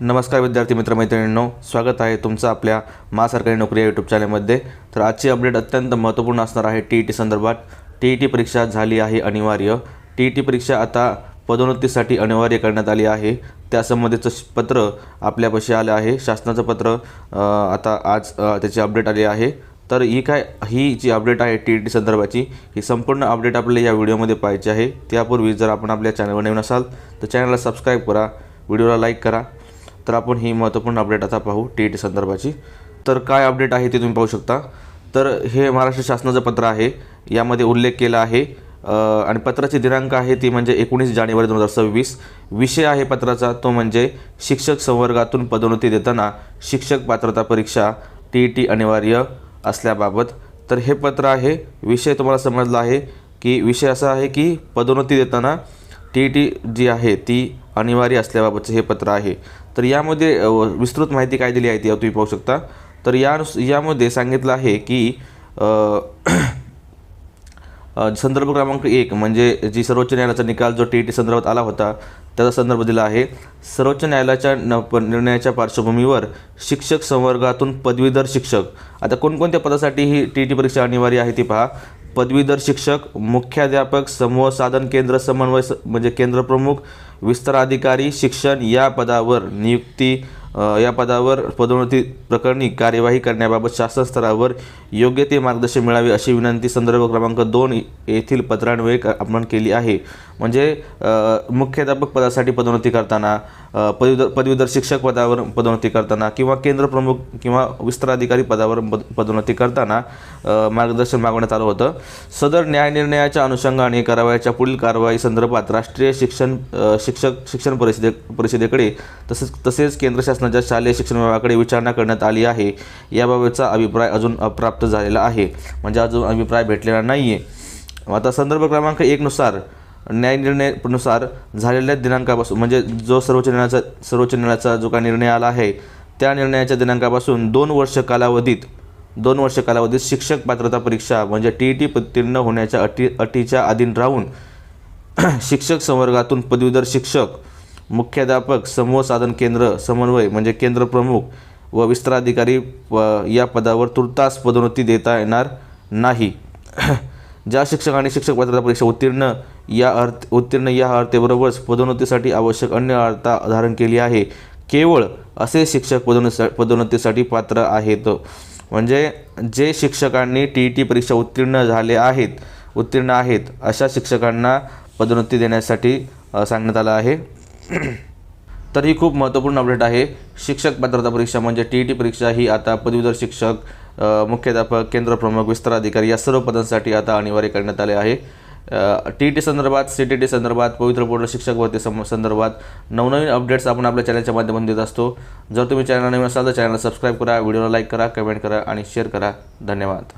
नमस्कार विद्यार्थी मित्रमैत्रिणींनो, स्वागत आहे तुमचं आपल्या सरकारी नोकरी या यूट्यूब चॅनलमध्ये। तर आजची अपडेट अत्यंत महत्त्वपूर्ण असणार आहे। टी संदर्भात टी परीक्षा झाली आहे अनिवार्य। टी परीक्षा आता पदोन्नतीसाठी अनिवार्य करण्यात आली आहे। त्यासंबंधीचं पत्र आपल्यापाशी आलं आहे, शासनाचं पत्र। आता आज त्याची अपडेट आली आहे। तर ही जी अपडेट आहे टी संदर्भाची, ही संपूर्ण अपडेट आपल्याला या व्हिडिओमध्ये पाहायची आहे। त्यापूर्वी जर आपण आपल्या चॅनलवर नवीन असाल तर चॅनलला सबस्क्राईब करा, व्हिडिओला लाईक करा। तर आपण ही महत्त्वपूर्ण अपडेट आता पाहू टी संदर्भाची। तर काय अपडेट आहे ते तुम्ही पाहू शकता। तर हे महाराष्ट्र शासनाचं पत्र आहे, यामध्ये उल्लेख केला आहे आणि पत्राची दिनांक आहे ती म्हणजे 19 जानेवारी 2026। विषय आहे पत्राचा तो म्हणजे शिक्षक संवर्गातून पदोन्नती देताना शिक्षक पात्रता परीक्षा टी अनिवार्य असल्याबाबत। तर हे पत्र आहे, विषय तुम्हाला समजला आहे की विषय असा आहे की पदोन्नती देताना टी जी आहे ती अनिवार्य असल्याबाबतचे हे पत्र आहे। तर यामध्ये विस्तृत माहिती काय दिली आहे ती तुम्ही पाहू शकता। तर यामध्ये सांगितलं आहे की संदर्भ क्रमांक 1 म्हणजे जी सर्वोच्च न्यायालयाचा निकाल जो टी संदर्भात आला होता त्याचा संदर्भ दिला आहे। सर्वोच्च न्यायालयाच्या निर्णयाच्या पार्श्वभूमीवर शिक्षक संवर्गातून पदवीधर शिक्षक, आता कोणकोणत्या पदासाठी ही टी परीक्षा अनिवार्य आहे ती पहा। पदवीधर शिक्षक, मुख्याध्यापक, समूह साधन केंद्र समन्वय म्हणजे केंद्र प्रमुख, विस्तार अधिकारी शिक्षण या पदावर नियुक्ती, या पदावर पदोन्नती प्रकरणी कार्यवाही करण्याबाबत शासन स्तरावर योग्य ते मार्गदर्शन मिळावे अशी विनंती संदर्भ क्रमांक 2 येथील पत्रान्वये आपण केली आहे। म्हणजे मुख्याध्यापक पदासाठी पदोन्नती करताना, पदवीधर शिक्षक पदावर पदोन्नती करताना किंवा केंद्र प्रमुख किंवा विस्तार अधिकारी पदावर पदोन्नती करताना मार्गदर्शन मागवण्यात आलं होतं। सदर न्यायनिर्णयाच्या अनुषंगाने करावयाच्या पुढील कारवाई संदर्भात राष्ट्रीय शिक्षण परिषदेकडे तसेच केंद्र शासनाच्या शालेय शिक्षण विभागाकडे विचारणा करण्यात आली आहे। याबाबतचा अभिप्राय अजून अप्राप्त झालेला आहे, म्हणजे अजून अभिप्राय भेटलेला नाही आहे। आता संदर्भ क्रमांक 1 नुसार न्यायनिर्णयानुसार झालेल्या दिनांकापासून म्हणजे जो सर्वोच्च न्यायालयाचा जो काही निर्णय आला आहे त्या निर्णयाच्या दिनांकापासून 2 वर्ष कालावधीत शिक्षक पात्रता परीक्षा म्हणजे टी उत्तीर्ण होण्याच्या अटीच्या अधीन राहून शिक्षक संवर्गातून पदवीधर शिक्षक, मुख्याध्यापक, समूह साधन केंद्र समन्वय म्हणजे केंद्र प्रमुख व विस्तार अधिकारी या पदावर तुर्तास पदोन्नती देता येणार नाही। ज्या शिक्षकांनी शिक्षक पात्रता परीक्षा उत्तीर्ण या अर्थेबरोबरच पदोन्नतीसाठी आवश्यक अन्य अर्हता धारण केली आहे, केवळ असे शिक्षक पदोन्नतीसाठी पात्र आहेत। म्हणजे जे शिक्षकांनी टी परीक्षा उत्तीर्ण आहेत अशा शिक्षकांना पदोन्नती देण्यासाठी सांगण्यात आलं आहे। तर ही खूप महत्त्वपूर्ण अपडेट आहे। शिक्षक पात्रता परीक्षा म्हणजे टी परीक्षा ही आता पदवीधर शिक्षक, मुख्याध्यापक, केंद्र प्रमुख, विस्तार अधिकारी या सर्व पदांसाठी आता अनिवार्य करण्यात आले आहे। टी संदर्भात, CTT संदर्भात, पवित्र बोर्ड शिक्षक भरती संदर्भात नवनवीन अपडेट्स आपण आपल्या चॅनलच्या माध्यमातून देत असतो। जर तुम्ही चॅनल नवीन असाल तर चॅनलला सबस्क्राईब करा, व्हिडिओला लाईक करा, कमेंट करा आणि शेअर करा। धन्यवाद।